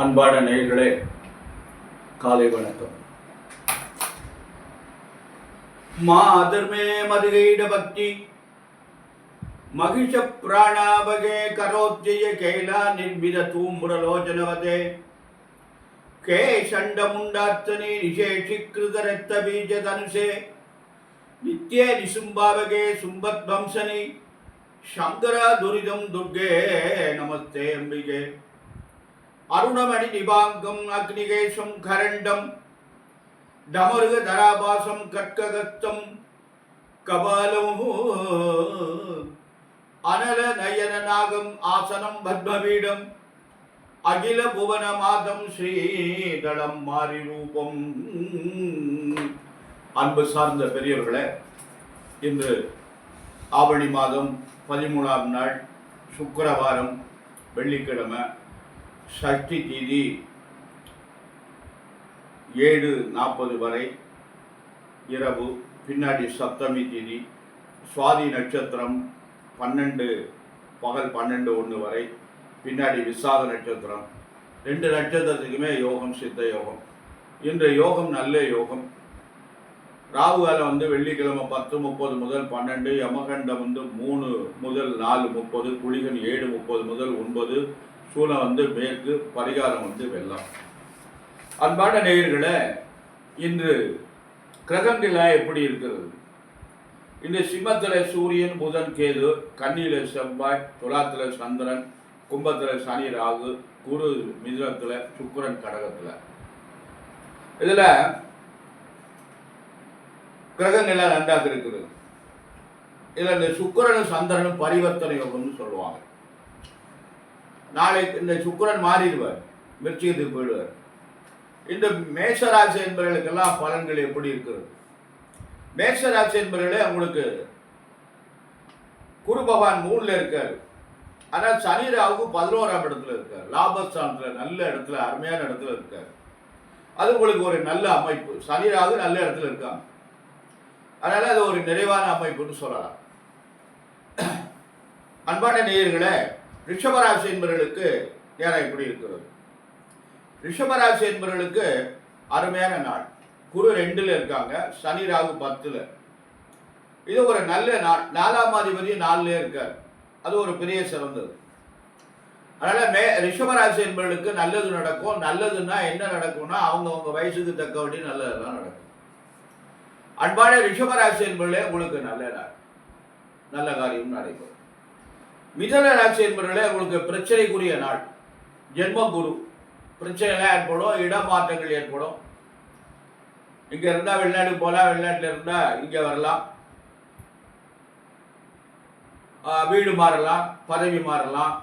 அன்பான நேயர்களே, காலை வணக்கம். மாதர்மே மதுகைட பக்தி மகிஷ பிராணாபகே கரோத்ஜய கேலா நிர்மித தூம்புரலோச்சனவதே கே ஷண்ட முண்டார்த்தனி நிஷேஷிகிருதரத்த பீஜ தனுஷே நித்யே நிசும்பாவகே சும்பத் வம்சனி சங்கர துரிதம் துர்கே நமஸ்தே அம்பிகே அருணமணி நிபாங்கம் அக்னிகேஷம் கரண்டம் டமருக தராபாசம் கற்ககத்தம் கபாலம் அனல நயன நாகம் ஆசனம் பத்மபீடம் அகில புவன மாதம் ஸ்ரீதளம் மாறி ரூபம். அன்பு சார்ந்த பெரியவர்களே, இன்று ஆவணி மாதம் 13ஆம் நாள் சுக்கிரவாரம், வெள்ளிக்கிழமை, சஷ்டி தீதி 7:40 வரை இரவு, பின்னாடி சப்தமி தீதி, சுவாதி நட்சத்திரம் 12 பகல் 12:01 வரை, பின்னாடி விசாக நட்சத்திரம். 2 நட்சத்திரத்துக்குமே யோகம், சித்த யோகம். இன்று யோகம் நல்ல யோகம். ராகு காலம் வெள்ளிக்கிழமை 10:30 முதல் 12, யமகண்டம் 3 முதல் 4:30, குளிகன் 7:30 முதல் 9, சூலம் மேற்கு, பரிகாரம் வெள்ளம். அன்பான நேயர்களே, இன்று கிரகங்களாக எப்படி இருக்கிறது? இந்த சிம்மத்தில் சூரியன், புதன், கேது, கன்னியில் செவ்வாய், துலாத்தில் சந்திரன், கும்பத்தில் சனி, ராகு, குரு மிதுனத்தில், சுக்கிரன் கடகத்தில். இதில் கிரகங்களாக நன்றாக இருக்கிறது. இதில் இந்த சுக்கிரனும் சந்திரனும் பரிவர்த்தனை யோகம்னு சொல்லுவாங்க. நாளைக்கு இந்த சுக்கிரன் மாறிடுவார், விருச்சிகத்துக்கு போயிடுவார். இந்த மேஷராசி என்பவர்களுக்கெல்லாம் பலன்கள் எப்படி இருக்கிறது? மேஷராசி என்பவர்களே, அவங்களுக்கு குரு பகவான் 3ல் இருக்காரு. ஆனால் சனி ராகு 11ஆம் இடத்துல இருக்கார். லாபஸ்தானத்தில் நல்ல இடத்துல, அருமையான இடத்துல இருக்காரு. அது உங்களுக்கு ஒரு நல்ல அமைப்பு. சனி ராகு நல்ல இடத்துல இருக்காங்க. அதனால அது ஒரு நிறைவான அமைப்புன்னு சொல்லலாம். அன்பான நேயர்களே, ரிஷபராசி என்பவர்களுக்கு நேரம் எப்படி இருக்கிறது? ரிஷபராசி என்பவர்களுக்கு அருமையான நாள். குரு 2ல் இருக்காங்க, சனி ராகு 10ல். இது ஒரு நல்ல நாள். 4ஆம் அதிபதி 4லே இருக்கார். அது ஒரு பெரிய சிறந்தது. அதனால ரிஷபராசி என்பவர்களுக்கு நல்லது நடக்கும். நல்லதுன்னா என்ன நடக்கும்னா, அவங்க வயசுக்கு தக்கபடி நல்லதெல்லாம் நடக்கும். அன்பான ரிஷபராசி என்பவர்களே, உங்களுக்கு நல்ல நாள், நல்ல காரியம் நடைபெறும். மிதுன ராசி என்பவர்களே, உங்களுக்கு பிரச்சனைக்குரிய நாள். ஜென்ம குரு, பிரச்சனைலாம் ஏற்படும், இடமாற்றங்கள் ஏற்படும். இங்கே இருந்தால் வெளிநாடு போகலாம், வெளிநாட்டில் இருந்தால் இங்கே வரலாம், வீடு மாறலாம், பதவி மாறலாம்,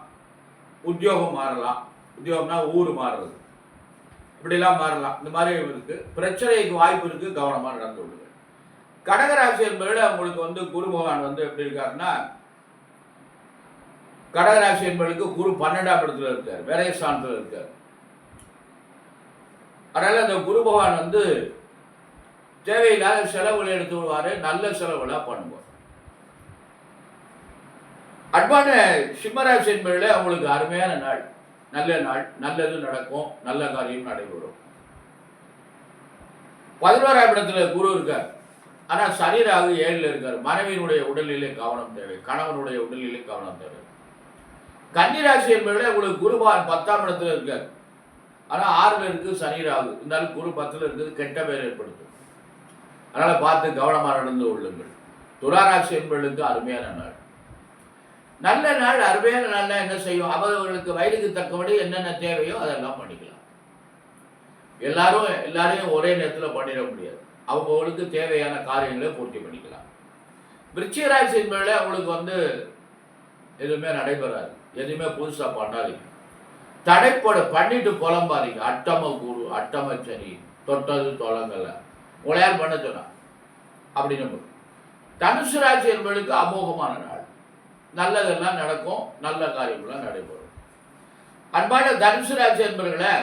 உத்தியோகம் மாறலாம். உத்தியோகம்னா ஊர் மாறுறது, இப்படிலாம் மாறலாம். இந்த மாதிரி இருக்குது. பிரச்சனைக்கு வாய்ப்பு இருக்குது, கவனமாக நடந்து விடுங்க. கடகராசி என்பவர்கள் அவங்களுக்கு குரு பகவான் எப்படி இருக்காருன்னா, கடகராசி என்பவர்களுக்கு குரு 12ஆம் இடத்துல இருக்கார், விரயஸ்தானத்தில் இருக்கார். அதனால அந்த குரு பகவான் தேவையில்லாத செலவுகளை எடுத்து விடுவாரு, நல்ல செலவுகளா பண்ணுவார். அன்பான சிம்மராசி என்பவர்களே, அவங்களுக்கு அருமையான நாள், நல்ல நாள், நல்லது நடக்கும், நல்ல காரியம் நடைபெறும். 11ஆம் இடத்துல குரு இருக்கார். ஆனால் சனி ராகு 7ல் இருக்கார். மனைவியினுடைய உடல்நிலை கவனம் தேவை, கணவனுடைய உடல்நிலை கவனம் தேவை. கன்னிராசி என்பவர்களே, உங்களுக்கு குரு பகவான் 10ஆம் இடத்துல இருக்கார். ஆனால் 6ல் இருக்கு சனி ராகு. இருந்தாலும் குரு 10ல் இருக்குது, கெட்ட பெயர் ஏற்படுத்தும். அதனால் பார்த்து கவனமாக நடந்து கொள்ளுங்கள். துளாராசி என்பவர்களுக்கு அருமையான நாள், நல்ல நாள். அருமையான நாள்னா என்ன செய்யும்? அவர்களுக்கு வயதுக்கு தக்கபடி என்னென்ன தேவையோ அதெல்லாம் பண்ணிக்கலாம். எல்லாரையும் ஒரே நேரத்தில் பண்ணிட முடியாது. அவங்களுக்கு தேவையான காரியங்களை பூர்த்தி பண்ணிக்கலாம். விருச்சிக ராசி என்பவர்களே, அவங்களுக்கு எதுவுமே நடைபெறாது, எதுவுமே புதுசாக பண்ணாதீங்க. தடைப்பட பண்ணிட்டு புலம்பாதீங்க. அட்டம குரு, அட்டம சனி, தொட்டது தொலங்கலை, உளையால் பண்ண சொன்னா அப்படின்னு. தனுசு ராசி என்பவர்களுக்கு அமோகமான நாள், நல்லதெல்லாம் நடக்கும், நல்ல காரியங்கள்லாம் நடைபெறும். அன்பான தனுசு ராசி என்பவர்களே,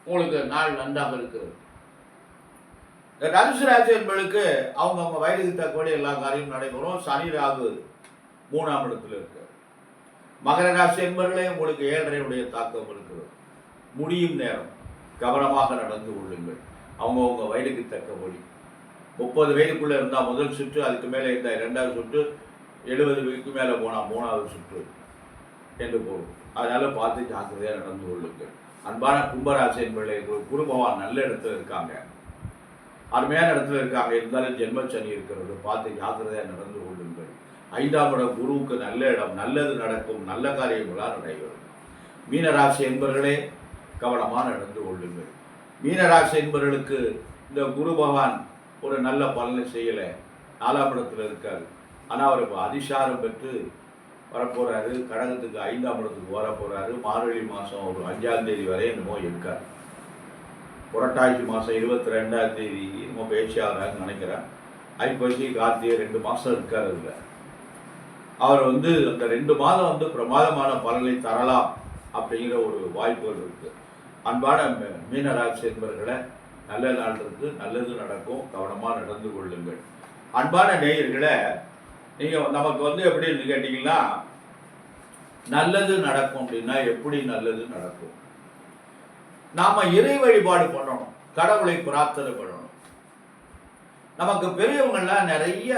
உங்களுக்கு நாள் நன்றாக இருக்கிறது. இந்த தனுசு ராசி என்பவர்களுக்கு அவங்க வயதுக்கு தக்கபடி எல்லா காரியமும் நடைபெறும். சனி ராகு 3ஆம் இடத்துல இருக்கு. மகர ராசி என்பவர்களே, உங்களுக்கு 7.5 தாக்கம் இருக்கிறது. முடியும் நேரம் கவனமாக நடந்து கொள்ளுங்கள். அவங்கவுங்க வயதுக்கு தக்கபடி 30 வயதுக்குள்ளே இருந்தால் முதல் சுற்று, அதுக்கு மேலே இருந்தால் 2வது சுற்று, 70 வயதுக்கு மேலே போனால் 3வது சுற்று என்று போகும். அதனால் பார்த்து ஜாக்கிரதையாக நடந்து கொள்ளுங்கள். அன்பான கும்பராசி என்பவர்களே, குரு பகவான் நல்ல இடத்துல இருக்காங்க, அருமையான இடத்துல இருக்காங்க. இருந்தாலும் ஜென்மச்சனி இருக்கிறது, பார்த்து ஜாக்கிரதையாக நடந்து கொள்ளுங்கள். 5ஆம் இடம் குருவுக்கு நல்ல இடம், நல்லது நடக்கும், நல்ல காரியங்களாக நடைபெறும். மீனராசி என்பவர்களே, கவனமாக நடந்து கொள்ளுங்கள். மீனராசி என்பவர்களுக்கு இந்த குரு பகவான் ஒரு நல்ல பலனை செய்யலை, 4ஆம் இடத்துல இருக்கார். ஆனால் அவர் இப்போ அதிசாரம் பெற்று வரப்போகிறாரு, கடகத்துக்கு 5ஆம் இடத்துக்கு வரப்போகிறாரு. மார்கழி மாதம் ஒரு 5ஆம் தேதி வரை என்னமோ இருக்கார். புரட்டாசி மாதம் 22ஆம் தேதி என்னமோ பேச்சியாகிறான்னு நினைக்கிறேன். ஐப்பசி கார்த்திகை 2 மாதம் இருக்கார். அதில் அவர் அந்த 2 மாதம் பிரமாதமான பலனை தரலாம் அப்படிங்கிற ஒரு வாய்ப்புகள் இருக்குது. அன்பான மீனராசி என்பவர்களை, நல்ல நாள் இருக்கு, நல்லது நடக்கும், கவனமாக நடந்து கொள்ளுங்கள். அன்பான நேயர்களை, நீங்கள் நமக்கு எப்படின்னு கேட்டிங்கன்னா, நல்லது நடக்கும் அப்படின்னா எப்படி நல்லது நடக்கும்? நாம் இறை வழிபாடு பண்ணணும், கடவுளை பிரார்த்தனை பண்ணணும். நமக்கு பெரியவங்கள்லாம் நிறைய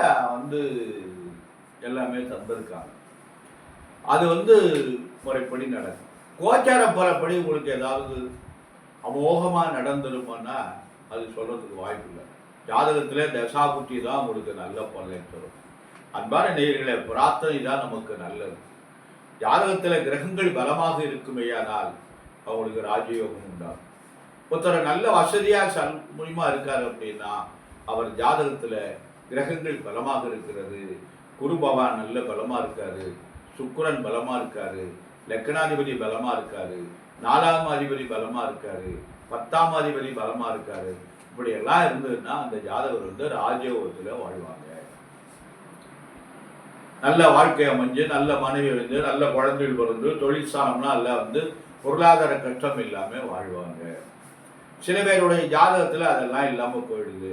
எல்லாமே தந்திருக்காங்க. அது முறைப்படி நடக்கும். கோச்சார பலப்படி உங்களுக்கு ஏதாவது அமோகமாக நடந்துருமான்னா அது சொல்கிறதுக்கு வாய்ப்பு இல்லை. ஜாதகத்தில் தசாபுத்தி தான் உங்களுக்கு நல்ல பலனை தரும். அன்பான நேயர்களே, பிரார்த்தனை தான் நமக்கு நல்லது. ஜாதகத்தில் கிரகங்கள் பலமாக இருக்குமேயானால் அவங்களுக்கு ராஜயோகம் உண்டாகும். ஒருத்தர் நல்ல வசதியாக மூலியமாக இருக்கார் அப்படின்னா அவர் ஜாதகத்தில் கிரகங்கள் பலமாக இருக்கிறது. குரு பகவான் நல்ல பலமாக இருக்காரு, சுக்கிரன் பலமாக இருக்காரு, லக்னாதிபதி பலமாக இருக்காரு, 4ஆம் அதிபதி பலமாக இருக்காரு, 10ஆம் அதிபதி பலமாக இருக்காரு. இப்படி எல்லாம் இருந்ததுன்னா அந்த ஜாதகர் ராஜயோகத்தில் வாழ்வாங்க. நல்ல வாழ்க்கை அமைஞ்சு, நல்ல மனைவி வந்து, நல்ல குழந்தைகள் பிறந்து, தொழில் சாணம்னா எல்லாம் பொருளாதார கஷ்டம் இல்லாமல் வாழ்வாங்க. சில பேருடைய ஜாதகத்தில் அதெல்லாம் இல்லாமல் போயிடுது,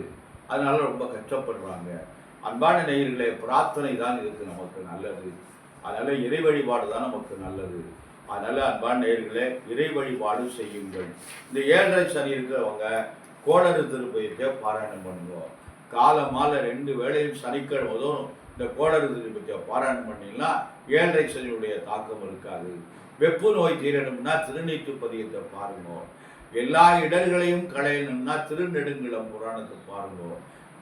அதனால ரொம்ப கஷ்டப்படுறாங்க. அன்பான நேயர்களே, பிரார்த்தனை தான் இதுக்கு நமக்கு நல்லது. அதனால் இறை வழிபாடு தான் நமக்கு நல்லது. அதனால் அன்பான நேயர்களே, இறை வழிபாடு செய்யுங்கள். இந்த 7.5 சனி இருக்கிறவங்க கோளறு திருப்பதியை பாராயணம் பண்ணுவோம். காலை மாலை 2 வேளையும் சனிக்கிழமை தோறும் இந்த கோளறு திருப்பதியை பாராயணம் பண்ணிங்கன்னா 7.5 சனியுடைய தாக்கம் இருக்காது. வெப்பு நோய் தீரணும்னா திருநீற்று பதியத்தை பாருங்க. எல்லா இடர்களையும் களையணும்னா திருநெடுங்கிலம் புராணத்தை பாருங்க.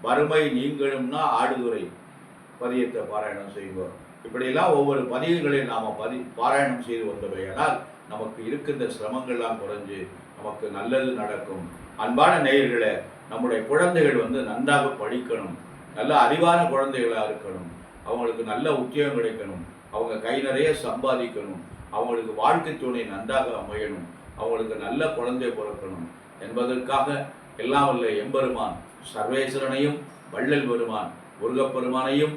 வறுமை நீங்கணும்னா ஆடுதுறை பதியத்தை பாராயணம் செய்வோம். இப்படியெல்லாம் ஒவ்வொரு பதியங்களையும் நாம் பாராயணம் செய்து வந்தவையானால் நமக்கு இருக்கின்ற சிரமங்கள்லாம் குறைஞ்சு நமக்கு நல்லது நடக்கும். அன்பான நேயர்களே, நம்முடைய குழந்தைகள் நன்றாக படிக்கணும், நல்ல அறிவான குழந்தைகளாக இருக்கணும், அவங்களுக்கு நல்ல உத்தியோகம் கிடைக்கணும், அவங்க கை நிறைய சம்பாதிக்கணும், அவங்களுக்கு வாழ்க்கை துணை நன்றாக அமையணும், அவங்களுக்கு நல்ல குழந்தை பிறக்கணும் என்பதற்காக எல்லாம் வல்ல எம்பெருமான் சர்வேஸ்வரனையும் வள்ளல் பெருமான் முருகப்பெருமானையும்,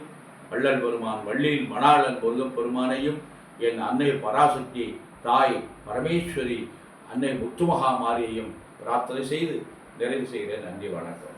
வள்ளல் பெருமான் வள்ளியில் மணாளன் முருகப்பெருமானையும், என் அன்னை பராசக்தி தாய் பரமேஸ்வரி அன்னை முத்துமகா மாரியையும் பிரார்த்தனை செய்து நிறைவு செய்கிறேன். நன்றி, வணக்கம்.